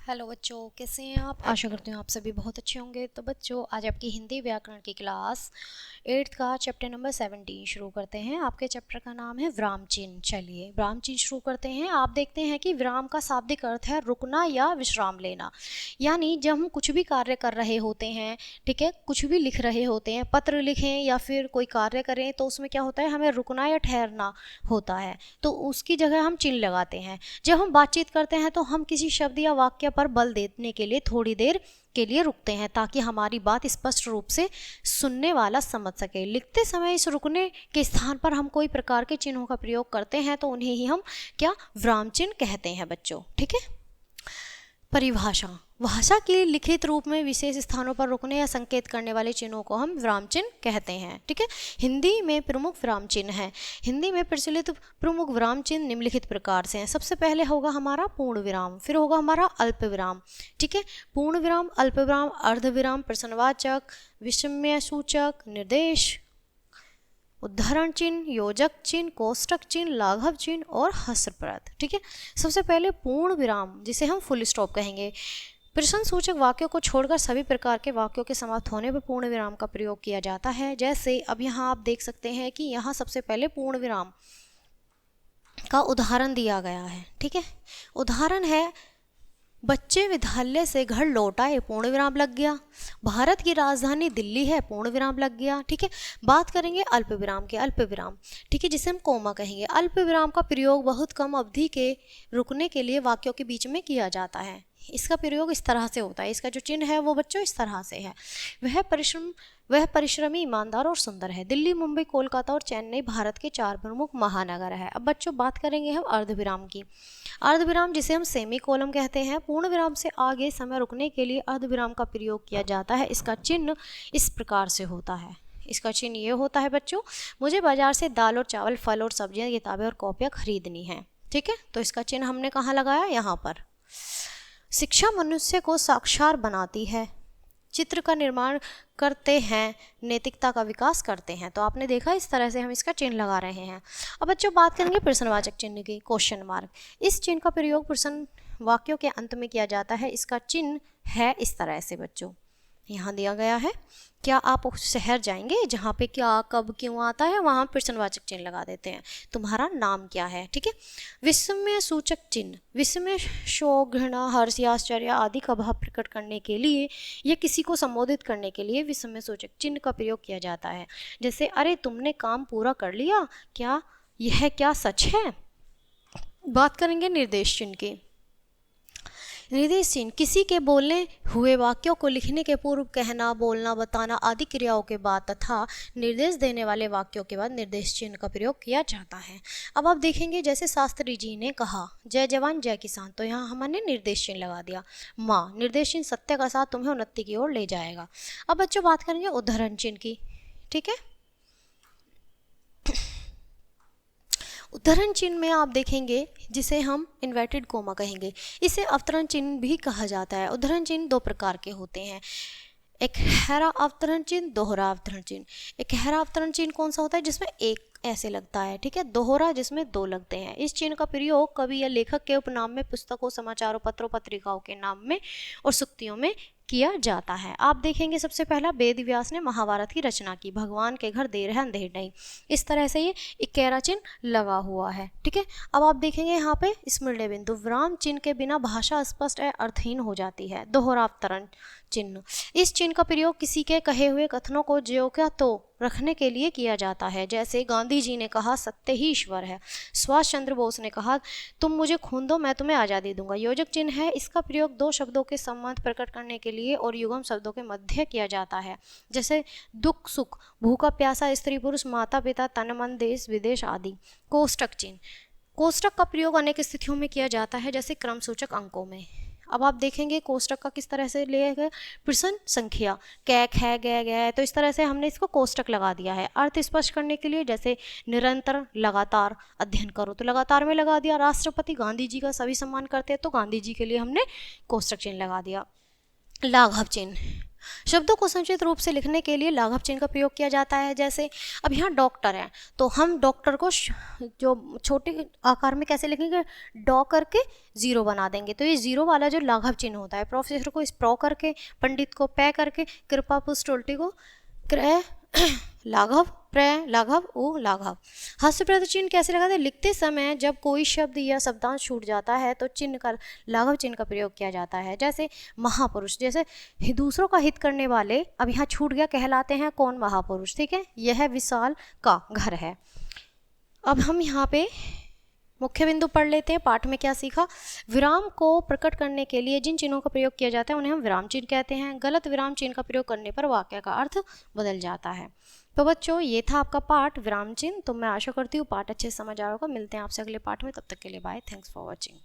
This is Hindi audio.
हेलो बच्चों, कैसे हैं आप? आशा करती हूँ आप सभी बहुत अच्छे होंगे। तो बच्चों, आज आपकी हिंदी व्याकरण की क्लास 8th का चैप्टर नंबर 17 शुरू करते हैं। आपके चैप्टर का नाम है विराम चिन्ह। चलिए विराम चिन्ह शुरू करते हैं। आप देखते हैं कि विराम का शाब्दिक अर्थ है रुकना या विश्राम लेना। यानी जब हम कुछ भी कार्य कर रहे होते हैं, ठीक है, कुछ भी लिख रहे होते हैं, पत्र लिखें या फिर कोई कार्य करें, तो उसमें क्या होता है, हमें रुकना या ठहरना होता है, तो उसकी जगह हम चिन्ह लगाते हैं। जब हम बातचीत करते हैं तो हम किसी शब्द या वाक्य पर बल देने के लिए थोड़ी देर के लिए रुकते हैं ताकि हमारी बात स्पष्ट रूप से सुनने वाला समझ सके। लिखते समय इस रुकने के स्थान पर हम कोई प्रकार के चिन्हों का प्रयोग करते हैं तो उन्हें ही हम क्या विराम चिन्ह कहते हैं बच्चों। ठीक है। परिभाषा: भाषा के लिखित रूप में विशेष स्थानों पर रुकने या संकेत करने वाले चिन्हों को हम विराम चिन्ह कहते हैं। ठीक है। हिंदी में प्रमुख विराम चिन्ह हैं। हिंदी में प्रचलित प्रमुख विराम चिन्ह निम्नलिखित प्रकार से हैं। सबसे पहले होगा हमारा पूर्ण विराम, फिर होगा हमारा अल्प विराम। ठीक है। पूर्ण विराम, अल्प विराम, अर्ध विराम, प्रश्नवाचक, विस्मय सूचक, निर्देश, उद्धरण चिन्ह, योजक चिन्ह, कोष्टक चिन्ह, लाघव चिन्ह और हस्रप्रद। ठीक है। सबसे पहले पूर्ण विराम, जिसे हम फुल स्टॉप कहेंगे। प्रश्न सूचक वाक्यों को छोड़कर सभी प्रकार के वाक्यों के समाप्त होने पर पूर्ण विराम का प्रयोग किया जाता है। जैसे अब यहाँ आप देख सकते हैं कि यहाँ सबसे पहले पूर्ण विराम का उदाहरण दिया गया है। ठीक है। उदाहरण है, बच्चे विद्यालय से घर लौट आए, पूर्ण विराम लग गया। भारत की राजधानी दिल्ली है, पूर्ण विराम लग गया। ठीक है। बात करेंगे अल्प विराम के। अल्प विराम, ठीक है, जिसे हम कोमा कहेंगे। अल्प विराम का प्रयोग बहुत कम अवधि के रुकने के लिए वाक्यों के बीच में किया जाता है। इसका प्रयोग इस तरह से होता है, इसका जो चिन्ह है वो बच्चों इस तरह से है। वह परिश्रमी, ईमानदार और सुंदर है। दिल्ली, मुंबई, कोलकाता और चेन्नई भारत के 4 प्रमुख महानगर है। अब बच्चों बात करेंगे हम अर्धविराम की। अर्धविराम, जिसे हम सेमी कोलम कहते हैं, पूर्ण विराम से आगे समय रुकने के लिए अर्धविराम का प्रयोग किया जाता है। इसका चिन्ह इस प्रकार से होता है। इसका चिन्ह ये होता है बच्चों, मुझे बाजार से दाल और चावल, फल और सब्जियां, किताबें और कॉपियां खरीदनी है। ठीक है। तो इसका चिन्ह हमने कहाँ लगाया? यहाँ पर। शिक्षा मनुष्य को साक्षर बनाती है, चित्र का निर्माण करते हैं, नैतिकता का विकास करते हैं। तो आपने देखा इस तरह से हम इसका चिन्ह लगा रहे हैं। अब बच्चों बात करेंगे प्रश्नवाचक चिन्ह की, क्वेश्चन मार्क। इस चिन्ह का प्रयोग प्रश्न वाक्यों के अंत में किया जाता है। इसका चिन्ह है इस तरह से बच्चों, यहाँ दिया गया है। क्या आप उस शहर जाएंगे जहाँ पे क्या, कब, क्यों आता है, वहाँ प्रश्नवाचक चिन्ह लगा देते हैं। तुम्हारा नाम क्या है? ठीक है। विस्मय सूचक चिन्ह, विस्मय, शोक, घृणा, हर्ष या आश्चर्य आदि का भाव प्रकट करने के लिए या किसी को संबोधित करने के लिए विस्मय सूचक चिन्ह का प्रयोग किया जाता है। जैसे, अरे तुमने काम पूरा कर लिया, क्या यह क्या सच है? बात करेंगे निर्देश चिन्ह की। निर्देश चिन्ह किसी के बोलने हुए वाक्यों को लिखने के पूर्व कहना, बोलना, बताना आदि क्रियाओं के बाद तथा निर्देश देने वाले वाक्यों के बाद निर्देश चिन्ह का प्रयोग किया जाता है। अब आप देखेंगे, जैसे शास्त्री जी ने कहा जय जवान जय किसान, तो यहाँ हमने निर्देश चिन्ह लगा दिया। माँ, निर्देश चिन्ह सत्य का साथ तुम्हें उन्नति की ओर ले जाएगा। अब बच्चों बात करेंगे उद्धरण चिन्ह की। ठीक है। उद्धरण चिन्ह में आप देखेंगे, जिसे हम इन्वर्टेड कोमा कहेंगे, इसे अवतरण चिन्ह भी कहा जाता है। उद्धरण चिन्ह 2 प्रकार के होते हैं, एक गहरा अवतरण चिन्ह, दोहरा अवतरण चिन्ह। एक गहरा अवतरण चिन्ह कौन सा होता है? जिसमें एक ऐसे लगता है। ठीक है। दोहरा, जिसमें 2 लगते हैं। इस चिन्ह का प्रयोग कवि या लेखक के उपनाम में, पुस्तकों, समाचारों, पत्रों, पत्रिकाओं के नाम में और सुक्तियों में किया जाता है। आप देखेंगे सबसे पहला, वेद व्यास ने महाभारत की रचना की, भगवान के घर देर है अंधेर नहीं। इस तरह से ये इक्केरा चिन्ह लगा हुआ है। ठीक है। अब आप देखेंगे यहाँ पे स्मृण्य बिंदु, विराम चिन्ह के बिना भाषा अस्पष्ट या अर्थहीन हो जाती है। दोहरा अवतरण चिन्ह, इस चिन्ह का प्रयोग किसी के कहे हुए कथनों को ज्यों का त्यों रखने के लिए किया जाता है। जैसे गांधी जी ने कहा सत्य ही ईश्वर है, सुभाष चंद्र बोस ने कहा तुम मुझे खून दो मैं तुम्हें आज़ादी दूंगा। योजक चिन्ह है, इसका प्रयोग 2 शब्दों के संबंध प्रकट करने के लिए और युग्म शब्दों के मध्य किया जाता है। जैसे दुख सुख, भूखा प्यासा, स्त्री पुरुष, माता पिता, तन मन, देश विदेश आदि। कोष्टक चिन्ह, कोष्टक का प्रयोग अनेक स्थितियों में किया जाता है, जैसे क्रम सूचक अंकों में। अब आप देखेंगे कोष्टक का किस तरह से लिया गया, प्रश्न संख्या, कैक है, गया गया है, तो इस तरह से हमने इसको कोष्टक लगा दिया है। अर्थ स्पष्ट करने के लिए, जैसे निरंतर, लगातार अध्ययन करो, तो लगातार में लगा दिया। राष्ट्रपति गांधी जी का सभी सम्मान करते हैं, तो गांधी जी के लिए हमने कोष्टक चिन्ह लगा दिया। लाघव चिन्ह, शब्दों को संक्षिप्त रूप से लिखने के लिए लाघव चिन्ह का प्रयोग किया जाता है। जैसे अब यहाँ डॉक्टर है तो हम डॉक्टर को जो छोटे आकार में कैसे लिखेंगे, डॉ करके जीरो बना देंगे, तो ये जीरो वाला जो लाघव चिन्ह होता है, प्रोफेसर को स्प्रो करके, पंडित को पै करके, कृपा पुष्ट उल्टी को क्रय लाघव, प्रय लाघव, ओ लाघव। हास्यप्रद चिन्ह कैसे लगाते हैं, लिखते समय जब कोई शब्द या शब्दांश छूट जाता है तो चिन्ह का लाघव चिन्ह का प्रयोग किया जाता है। जैसे महापुरुष, जैसे दूसरों का हित करने वाले, अब यहाँ छूट गया, कहलाते हैं कौन, महापुरुष। ठीक है, यह विशाल का घर है। अब हम यहाँ पे मुख्य बिंदु पढ़ लेते हैं। पाठ में क्या सीखा, विराम को प्रकट करने के लिए जिन चिन्हों का प्रयोग किया जाता है उन्हें हम विराम चिन्ह कहते हैं। गलत विराम चिन्ह का प्रयोग करने पर वाक्य का अर्थ बदल जाता है। तो बच्चों ये था आपका पाठ विराम चिन्ह। तो मैं आशा करती हूँ पाठ अच्छे से समझ आया होगा। मिलते हैं आपसे अगले पाठ में, तब तक के लिए बाय, थैंक्स फॉर वॉचिंग।